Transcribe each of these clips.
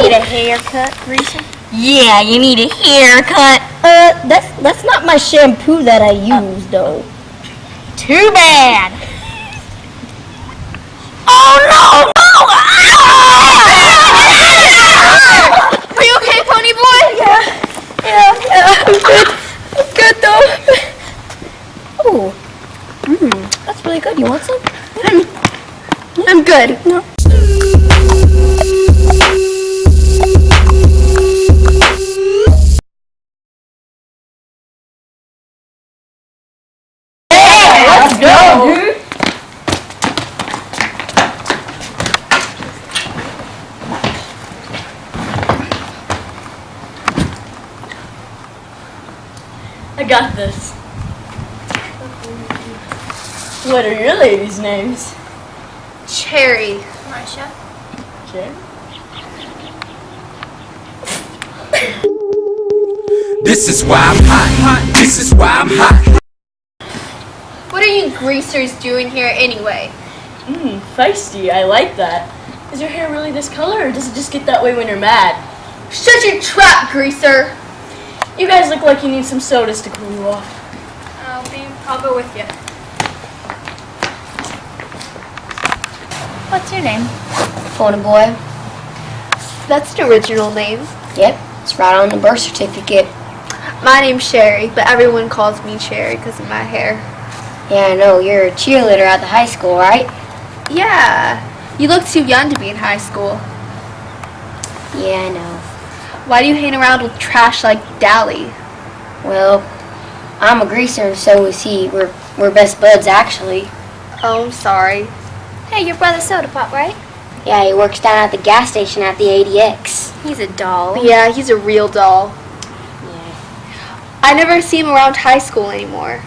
need a haircut, Greaser? Yeah, you need a haircut. That's not my shampoo that I use, though. Too bad. Oh no! Are you okay, Pony Boy? Yeah, I'm good. I'm good, though. Oh, that's really good. You want some? I'm good. No. Let's go, dude. I got this. What are your ladies' names? Cherry. Marsha. Cherry. This is why I'm hot. This is why I'm hot. What are you greasers doing here anyway? Feisty. I like that. Is your hair really this color, or does it just get that way when you're mad? Shut your trap, greaser! You guys look like you need some sodas to cool you off. I'll go with you. What's your name? Pony Boy. That's an original name. Yep, it's right on the birth certificate. My name's Sherry, but everyone calls me Cherry because of my hair. Yeah, I know. You're a cheerleader at the high school, right? Yeah. You look too young to be in high school. Yeah, I know. Why do you hang around with trash like Dally? Well, I'm a greaser, so is he. We're best buds, actually. Oh, I'm sorry. Hey, your brother's Soda Pop, right? Yeah, he works down at the gas station at the ADX. He's a doll. Yeah, he's a real doll. Yeah. I never see him around high school anymore.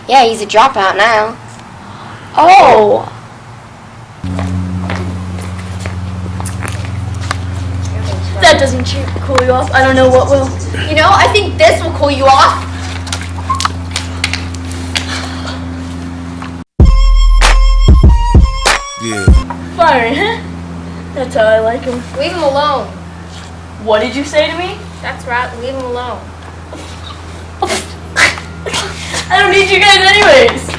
Yeah, he's a dropout now. Oh! That doesn't cool you off. I don't know what will. You know, I think this will cool you off. Yeah. Fire, huh? That's how I like him. Leave him alone. What did you say to me? That's right, leave him alone. I don't need you guys anyways.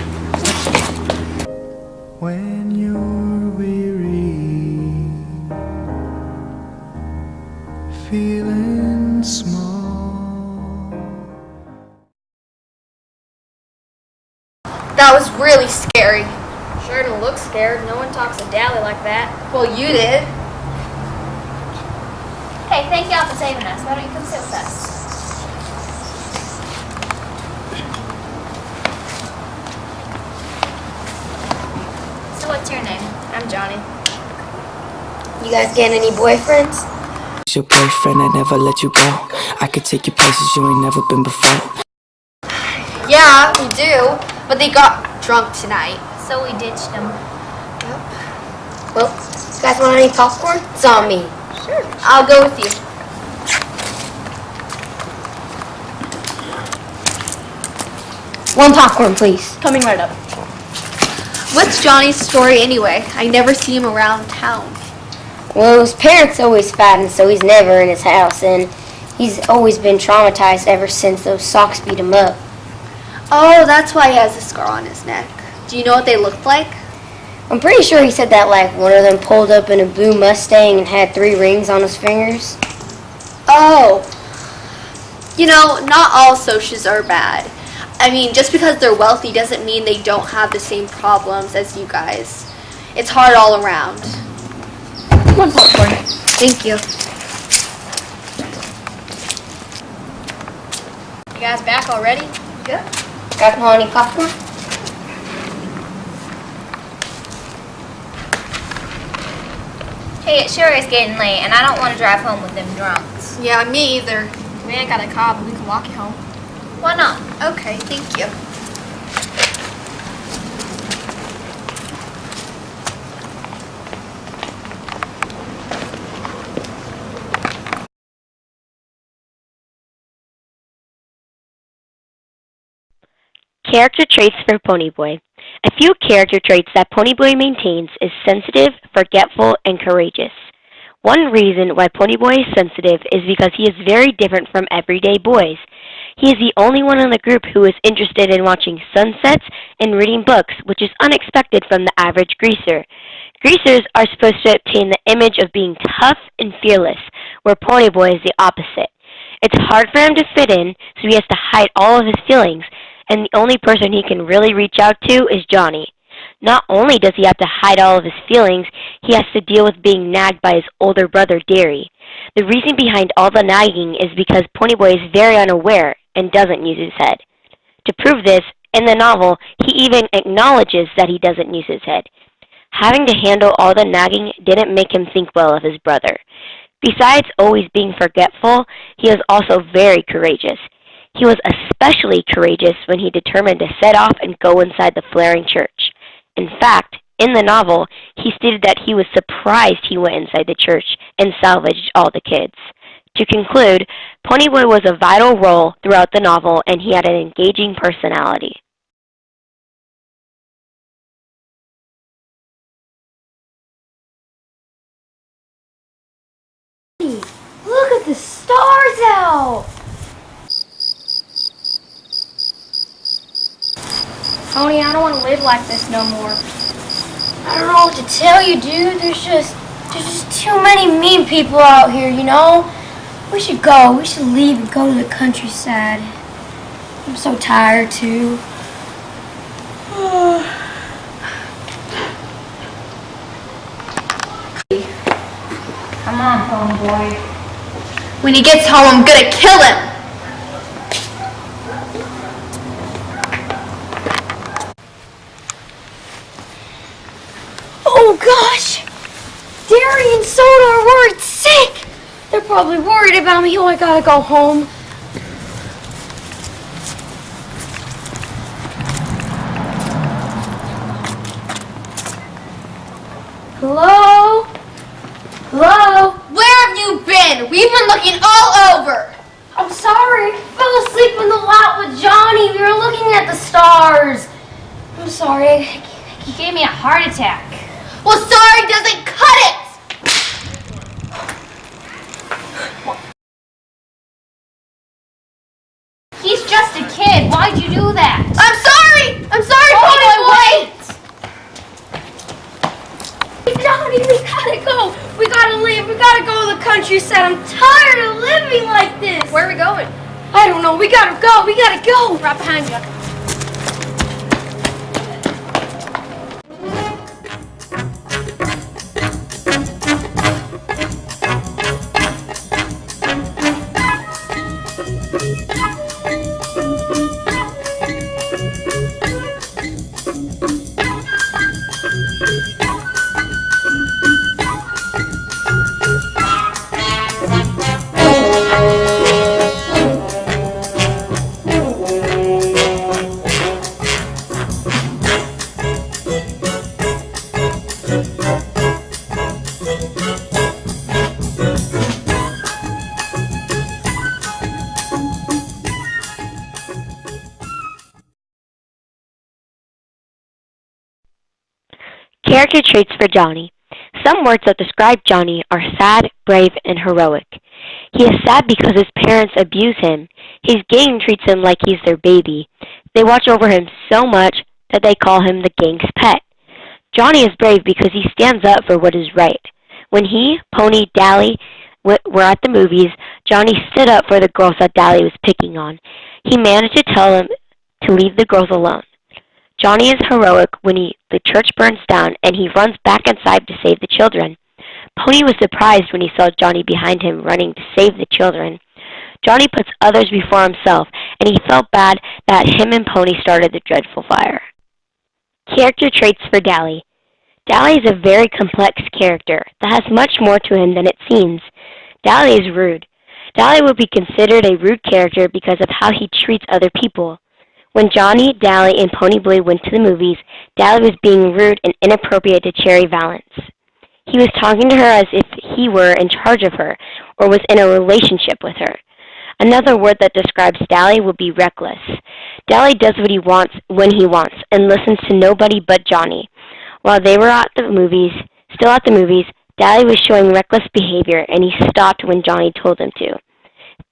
When you're weary, feeling small. That was really scary. Sure to look scared. No one talks to Dally like that. Well, you did. Hey, thank y'all for saving us. Why don't you come sit with us? So what's your name? I'm Johnny. You guys getting any boyfriends? Your boyfriend, I never let you go. I could take you places you ain't never been before. Yeah, we do. But they got drunk tonight. So we ditched him. Well, you guys want any popcorn? It's on me. Sure. I'll go with you. One popcorn, please. Coming right up. What's Johnny's story anyway? I never see him around town. Well, his parents always fighting, so he's never in his house, and he's always been traumatized ever since those socks beat him up. Oh, that's why he has a scar on his neck. Do you know what they looked like? I'm pretty sure he said that, like, one of them pulled up in a blue Mustang and had 3 rings on his fingers. Oh. You know, not all socials are bad. I mean, just because they're wealthy doesn't mean they don't have the same problems as you guys. It's hard all around. One popcorn. Thank you. You guys back already? Yeah. Guys want any popcorn? Hey, it sure is getting late, and I don't want to drive home with them drunks. Yeah, me either. We ain't got a car, but we can walk you home. Why not? Okay, thank you. Character traits for Ponyboy. A few character traits that Ponyboy maintains is sensitive, forgetful, and courageous. One reason why Ponyboy is sensitive is because he is very different from everyday boys. He is the only one in the group who is interested in watching sunsets and reading books, which is unexpected from the average greaser. Greasers are supposed to obtain the image of being tough and fearless, where Ponyboy is the opposite. It's hard for him to fit in, so he has to hide all of his feelings, and the only person he can really reach out to is Johnny. Not only does he have to hide all of his feelings, he has to deal with being nagged by his older brother, Derry. The reason behind all the nagging is because Ponyboy is very unaware and doesn't use his head. To prove this, in the novel, he even acknowledges that he doesn't use his head. Having to handle all the nagging didn't make him think well of his brother. Besides always being forgetful, he was also very courageous. He was especially courageous when he determined to set off and go inside the flaring church. In fact, in the novel, he stated that he was surprised he went inside the church and salvaged all the kids. To conclude, Ponyboy was a vital role throughout the novel, and he had an engaging personality. Look at the stars out! Tony, I don't want to live like this no more. I don't know what to tell you, dude. There's just too many mean people out here, you know? We should go. We should leave and go to the countryside. I'm so tired, too. Come on, Pony Boy. When he gets home, I'm gonna kill him! Oh, gosh! Derry and Soda are worried sick! They're probably worried about me. Oh, I gotta go home. Hello? Hello? Where have you been? We've been looking all over! I'm sorry. I fell asleep in the lot with Johnny. We were looking at the stars. I'm sorry. He gave me a heart attack. Well, sorry doesn't cut it! He's just a kid. Why'd you do that? I'm sorry! I'm sorry, Ponyboy! Wait! Johnny, we gotta go. We gotta leave. We gotta go to the countryside. I'm tired of living like this. Where are we going? I don't know. We gotta go. We gotta go. Right behind you. Character traits for Johnny. Some words that describe Johnny are sad, brave, and heroic. He is sad because his parents abuse him. His gang treats him like he's their baby. They watch over him so much that they call him the gang's pet. Johnny is brave because he stands up for what is right. When he, Pony, Dally were at the movies, Johnny stood up for the girls that Dally was picking on. He managed to tell them to leave the girls alone. Johnny is heroic when the church burns down and he runs back inside to save the children. Pony was surprised when he saw Johnny behind him running to save the children. Johnny puts others before himself, and he felt bad that him and Pony started the dreadful fire. Character traits for Dally. Dally is a very complex character that has much more to him than it seems. Dally is rude. Dally would be considered a rude character because of how he treats other people. When Johnny, Dally, and Ponyboy went to the movies, Dally was being rude and inappropriate to Cherry Valance. He was talking to her as if he were in charge of her or was in a relationship with her. Another word that describes Dally would be reckless. Dally does what he wants when he wants and listens to nobody but Johnny. While they were still at the movies, Dally was showing reckless behavior, and he stopped when Johnny told him to.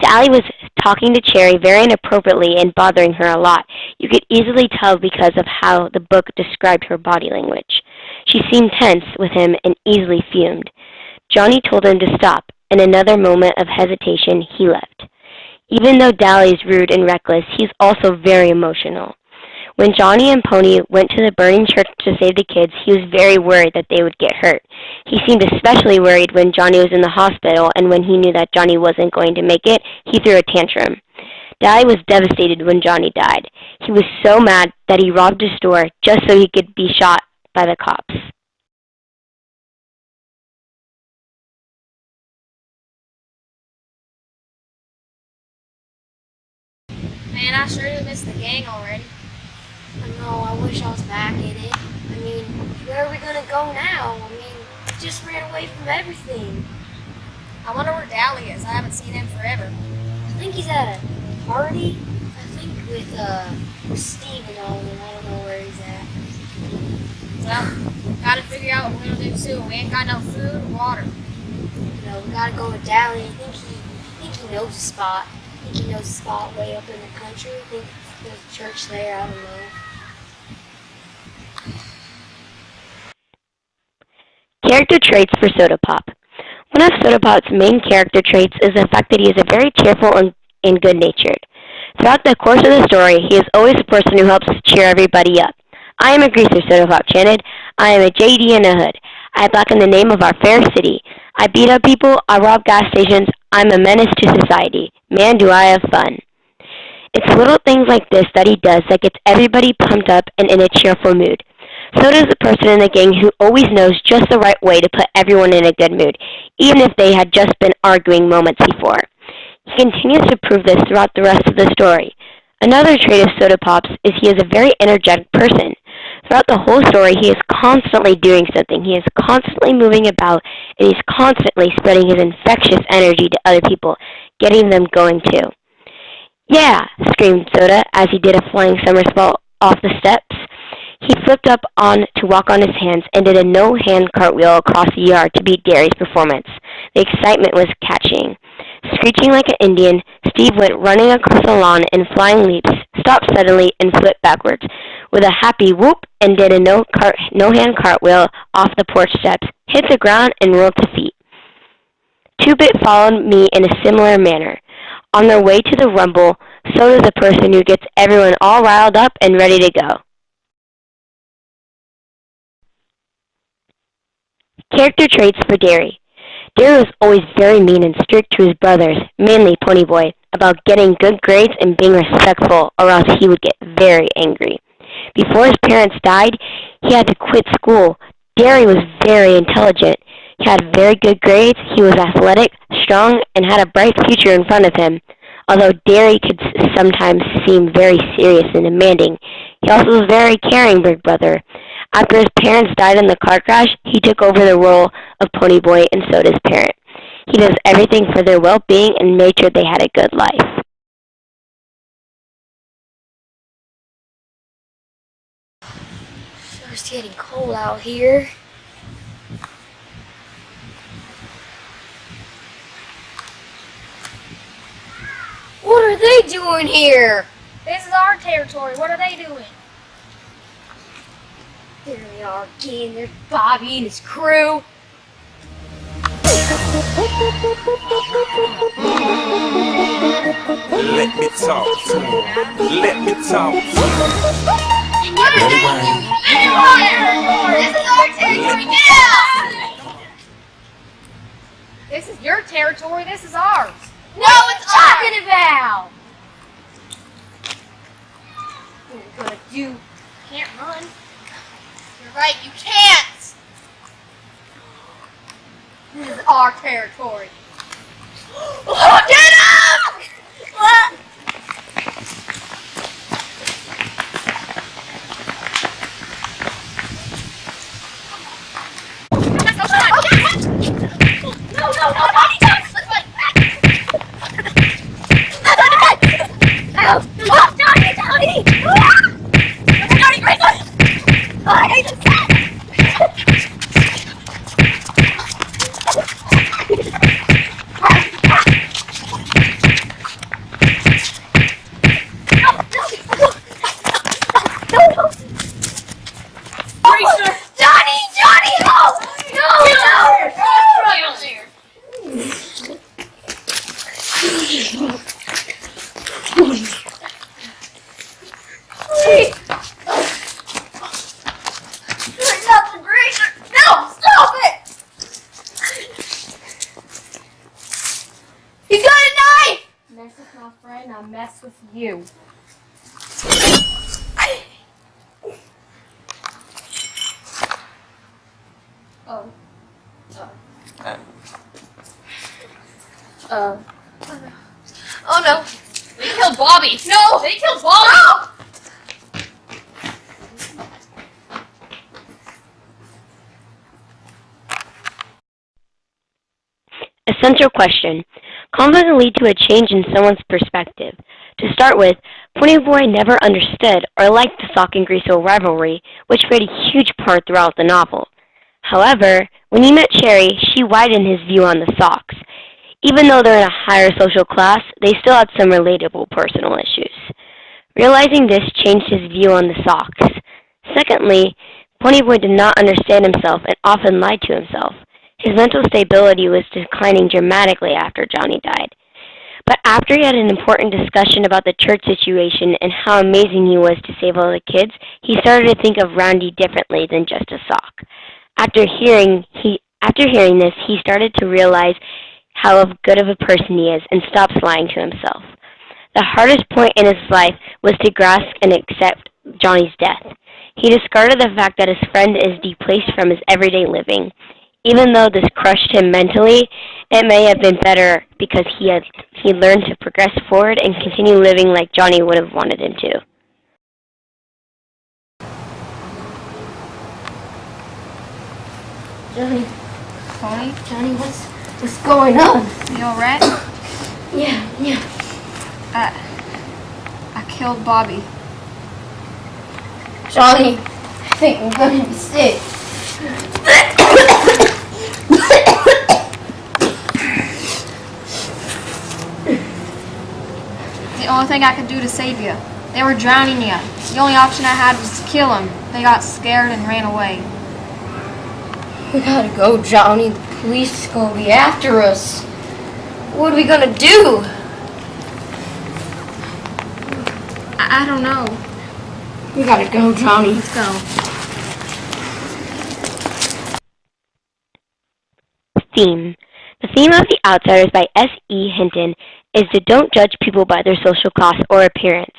Dally was talking to Cherry very inappropriately and bothering her a lot. You could easily tell because of how the book described her body language. She seemed tense with him and easily fumed. Johnny told him to stop. In another moment of hesitation, he left. Even though Dally is rude and reckless, he's also very emotional. When Johnny and Pony went to the burning church to save the kids, he was very worried that they would get hurt. He seemed especially worried when Johnny was in the hospital, and when he knew that Johnny wasn't going to make it, he threw a tantrum. Dally was devastated when Johnny died. He was so mad that he robbed a store just so he could be shot by the cops. Man, I sure do miss the gang already. I know, I wish I was back in it. I mean, where are we gonna go now? I mean, we just ran away from everything. I wonder where Dally is. I haven't seen him forever. I think he's at a party. I think with Steve and all of them. I don't know where he's at. Well, gotta figure out what we're gonna do soon. We ain't got no food or water. You know, we gotta go with Dally. I think he knows a spot. I think he knows a spot way up in the country. I think there's a church there. I don't know. Character traits for Soda Pop. One of Soda Pop's main character traits is the fact that he is a very cheerful and good-natured. Throughout the course of the story, he is always the person who helps cheer everybody up. I am a greaser, Soda Pop chanted. I am a JD in a hood. I blacken the name of our fair city. I beat up people. I rob gas stations. I'm a menace to society. Man, do I have fun. It's little things like this that he does that gets everybody pumped up and in a cheerful mood. So does the person in the gang who always knows just the right way to put everyone in a good mood, even if they had just been arguing moments before. He continues to prove this throughout the rest of the story. Another trait of Soda Pop's is he is a very energetic person. Throughout the whole story, he is constantly doing something. He is constantly moving about, and he's constantly spreading his infectious energy to other people, getting them going too. Yeah, screamed Soda as he did a flying somersault off the steps. He flipped up on to walk on his hands and did a no-hand cartwheel across the yard to beat Derry's performance. The excitement was catching. Screeching like an Indian, Steve went running across the lawn in flying leaps, stopped suddenly, and flipped backwards with a happy whoop and did a no-hand cartwheel off the porch steps, hit the ground, and rolled to feet. Two-Bit followed me in a similar manner. On their way to the rumble, Soda's the person who gets everyone all riled up and ready to go. Character traits for Derry. Derry was always very mean and strict to his brothers, mainly Ponyboy, about getting good grades and being respectful, or else he would get very angry. Before his parents died, he had to quit school. Derry was very intelligent. He had very good grades, he was athletic, strong, and had a bright future in front of him. Although Derry could sometimes seem very serious and demanding, he also was a very caring big brother. After his parents died in the car crash, he took over the role of Ponyboy and Soda's parent. He does everything for their well-being and made sure they had a good life. Sure, it's getting cold out here. What are they doing here? This is our territory. What are they doing? Here they are again. There's Bobby and his crew. Let me talk to him. Let me talk to him. This is your territory. This is ours. No, it's talking about. What are we gonna do? Can't run. You're right, you can't! This is our territory. Oh, get him! No! Greaser! Johnny! Johnny! No! Not the greaser! No! Stop it! He's got a knife! Mess with my friend, I mess with you. Oh no! They killed Bobby. No, they killed Bobby. No! Essential question. Conflict can lead to a change in someone's perspective. To start with, Pony Boy never understood or liked the Sock and Greasel rivalry, which played a huge part throughout the novel. However, when he met Cherry, she widened his view on the Socks. Even though they're in a higher social class, they still had some relatable personal issues. Realizing this changed his view on the Socks. Secondly, Pony Boy did not understand himself and often lied to himself. His mental stability was declining dramatically after Johnny died. But after he had an important discussion about the church situation and how amazing he was to save all the kids, he started to think of Roundy differently than just a sock. After hearing this, he started to realize how good of a person he is and stops lying to himself. The hardest point in his life was to grasp and accept Johnny's death. He discarded the fact that his friend is displaced from his everyday living. Even though this crushed him mentally, it may have been better because he learned to progress forward and continue living like Johnny would have wanted him to. Johnny, Pony, Johnny, what's going on? you alright? Yeah. I killed Bobby. Johnny, I think I'm gonna be sick. The only thing I could do to save you. They were drowning you. The only option I had was to kill them. They got scared and ran away. We gotta go, Johnny. The police is gonna be after us. What are we gonna do? I don't know. We gotta go, Johnny. Let's go. Theme. The theme of The Outsiders by S.E. Hinton is to don't judge people by their social class or appearance.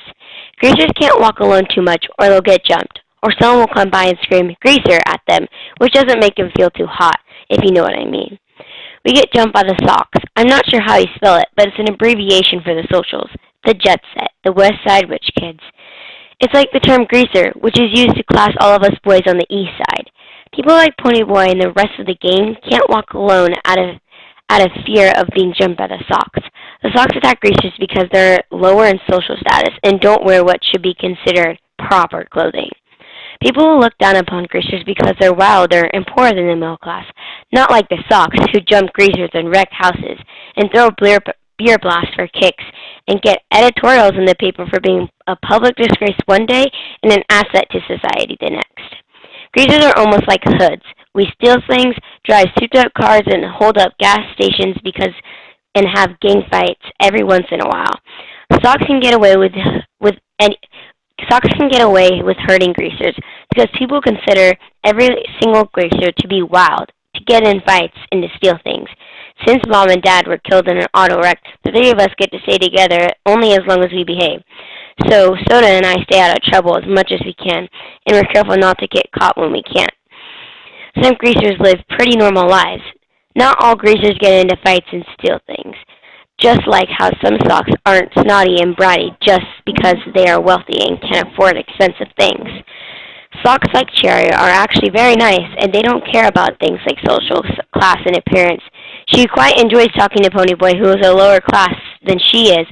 Greasers can't walk alone too much or they'll get jumped, or someone will come by and scream "Greaser" at them, which doesn't make them feel too hot, if you know what I mean. We get jumped by the Socks. I'm not sure how you spell it, but it's an abbreviation for the socials, the Jet Set, the West Side Rich Kids. It's like the term greaser, which is used to class all of us boys on the East Side. People like Pony Boy and the rest of the gang can't walk alone out of fear of being jumped by the Socks. The Socks attack greasers because they're lower in social status and don't wear what should be considered proper clothing. People will look down upon greasers because they're wilder and poorer than the middle class, not like the Socks who jump greasers and wreck houses and throw beer blasts for kicks and get editorials in the paper for being a public disgrace one day and an asset to society the next. Greasers are almost like hoods. We steal things, drive souped-up cars, and hold up gas stations and have gang fights every once in a while. Socks can get away with hurting greasers because people consider every single greaser to be wild, to get in fights, and to steal things. Since Mom and Dad were killed in an auto wreck, the three of us get to stay together only as long as we behave. So Soda and I stay out of trouble as much as we can, and we're careful not to get caught when we can't. Some greasers live pretty normal lives. Not all greasers get into fights and steal things, just like how some Socks aren't snotty and bratty just because they are wealthy and can afford expensive things. Socks like Cherry are actually very nice, and they don't care about things like social class and appearance. She quite enjoys talking to Pony Boy, who is a lower class than she is.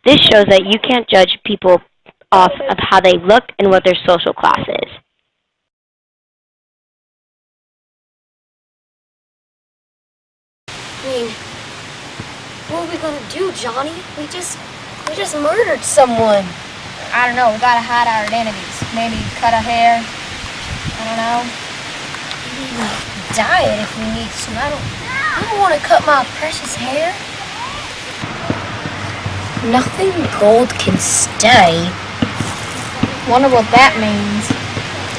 This shows that you can't judge people off of how they look and what their social class is. I mean, what are we gonna do, Johnny? We just murdered someone. I don't know, we gotta hide our identities. Maybe cut our hair. I don't know. Maybe dye it if we need to. I don't want to cut my precious hair. Nothing gold can stay. Wonder what that means.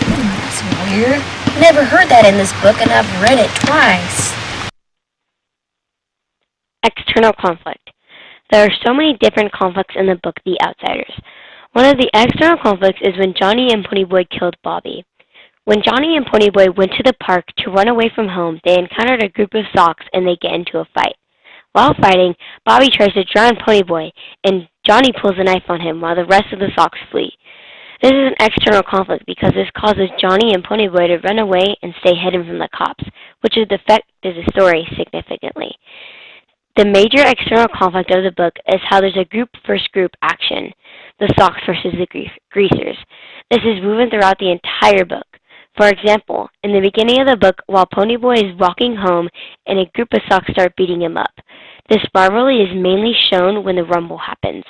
That's weird. Never heard that in this book, and I've read it twice. External conflict. There are so many different conflicts in the book The Outsiders. One of the external conflicts is when Johnny and Ponyboy killed Bobby. When Johnny and Ponyboy went to the park to run away from home, they encountered a group of Sox and they get into a fight. While fighting, Bobby tries to drown Ponyboy, and Johnny pulls a knife on him while the rest of the Sox flee. This is an external conflict because this causes Johnny and Ponyboy to run away and stay hidden from the cops, which affects the story significantly. The major external conflict of the book is how there's a group versus group action, the Sox versus the Greasers. This is woven throughout the entire book. For example, in the beginning of the book, while Ponyboy is walking home and a group of Sox start beating him up. This rivalry is mainly shown when the rumble happens.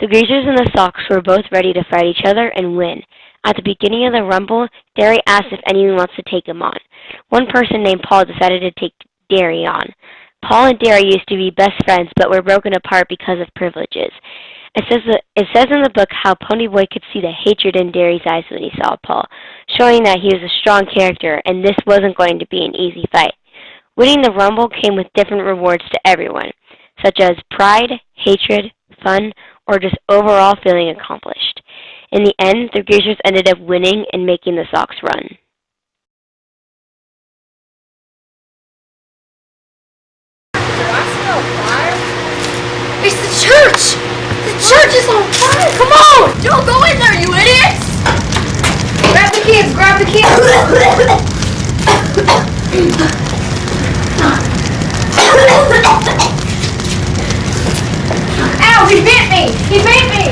The Greasers and the Sox were both ready to fight each other and win. At the beginning of the rumble, Derry asked if anyone wants to take him on. One person named Paul decided to take Derry on. Paul and Derry used to be best friends but were broken apart because of privileges. It says in the book how Ponyboy could see the hatred in Derry's eyes when he saw Paul, showing that he was a strong character and this wasn't going to be an easy fight. Winning the rumble came with different rewards to everyone, such as pride, hatred, fun, or just overall feeling accomplished. In the end, the Greasers ended up winning and making the Sox run. It's the church! The church is on fire! Come on! Don't go in there, you idiots! Grab the kids, grab the kids! Ow, he bit me! He bit me!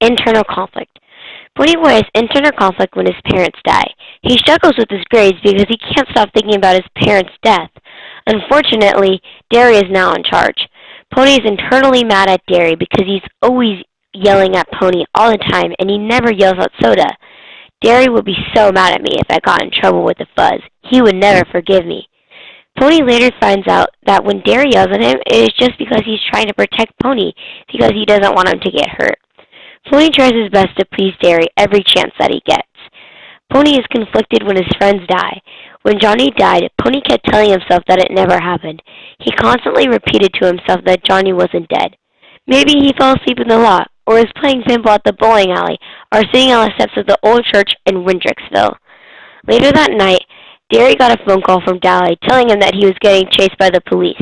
Internal conflict. Ponyboy has internal conflict when his parents die. He struggles with his grades because he can't stop thinking about his parents' death. Unfortunately, Derry is now in charge. Pony is internally mad at Derry because he's always yelling at Pony all the time and he never yells at Soda. Derry would be so mad at me if I got in trouble with the fuzz. He would never forgive me. Pony later finds out that when Derry yells at him, it is just because he's trying to protect Pony because he doesn't want him to get hurt. Pony tries his best to please Derry every chance that he gets. Pony is conflicted when his friends die. When Johnny died, Pony kept telling himself that it never happened. He constantly repeated to himself that Johnny wasn't dead. Maybe he fell asleep in the lot, or was playing pinball at the bowling alley, or sitting on the steps of the old church in Windrixville. Later that night, Derry got a phone call from Dally telling him that he was getting chased by the police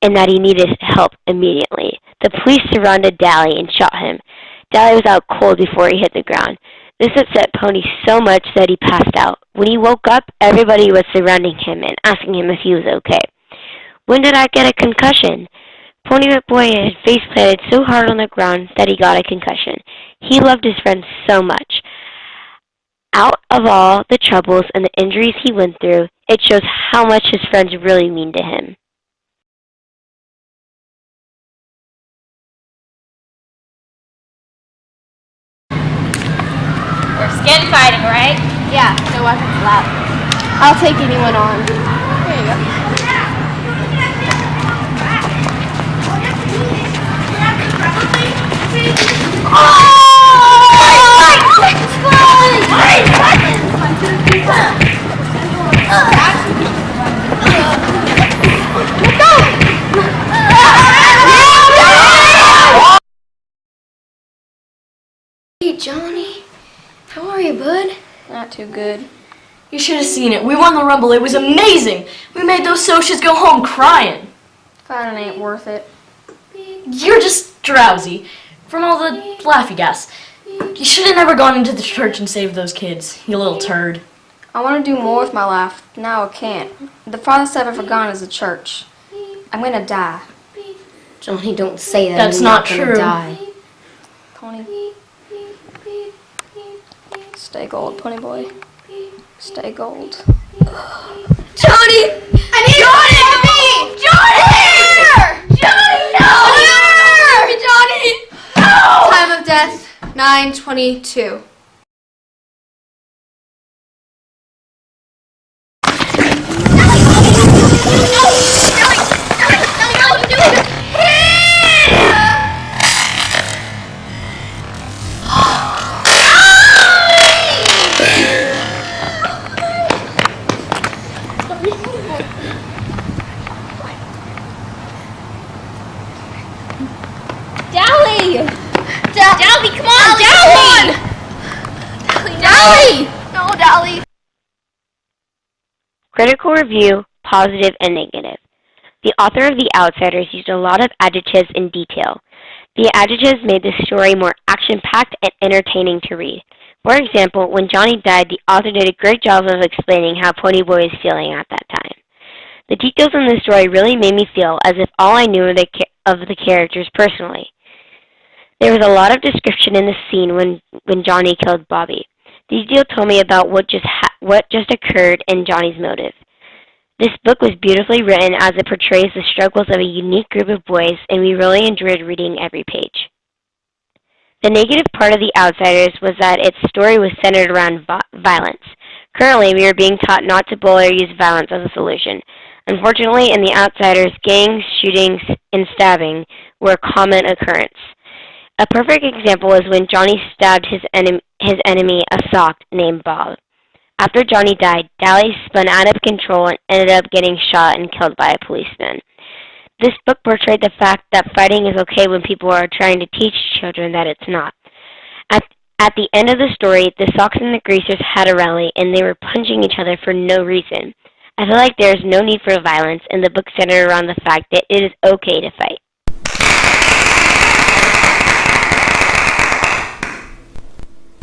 and that he needed help immediately. The police surrounded Dally and shot him. Dally was out cold before he hit the ground. This upset Pony so much that he passed out. When he woke up, everybody was surrounding him and asking him if he was okay. When did I get a concussion? Ponyboy had face planted so hard on the ground that he got a concussion. He loved his friends so much. Out of all the troubles and the injuries he went through, it shows how much his friends really mean to him. We're skin fighting, right? Yeah, no weapons allowed. I'll take anyone on. There you go. Hey, Johnny. How are you, bud? Not too good. You should have seen it. We won the rumble. It was amazing. We made those socials go home crying. Kinda ain't worth it. You're just drowsy from all the laughy gas. You should have never gone into the church and saved those kids, you little turd. I want to do more with my life. Now I can't. The farthest I've ever gone is the church. I'm gonna die. Johnny, don't say that. That's You're not gonna true. Die. Pony. Stay gold, Ponyboy. Stay gold. Johnny! I need Johnny! Johnny! Johnny! No! Johnny! No! Time of death, 9:22. Dally, come on, Dally! Dally! No, Dolly. Critical review, positive and negative. The author of The Outsiders used a lot of adjectives in detail. The adjectives made the story more action-packed and entertaining to read. For example, when Johnny died, the author did a great job of explaining how Ponyboy was feeling at that time. The details in the story really made me feel as if all I knew of the characters personally. There was a lot of description in the scene when Johnny killed Bobby. The detail told me about what just occurred and Johnny's motive. This book was beautifully written as it portrays the struggles of a unique group of boys, and we really enjoyed reading every page. The negative part of The Outsiders was that its story was centered around violence. Currently, we are being taught not to bully or use violence as a solution. Unfortunately, in The Outsiders, gangs, shootings, and stabbing were a common occurrence. A perfect example is when Johnny stabbed his enemy, a sock named Bob. After Johnny died, Dally spun out of control and ended up getting shot and killed by a policeman. This book portrayed the fact that fighting is okay when people are trying to teach children that it's not. At the end of the story, the Socks and the Greasers had a rally, and they were punching each other for no reason. I feel like there is no need for violence, and the book centered around the fact that it is okay to fight.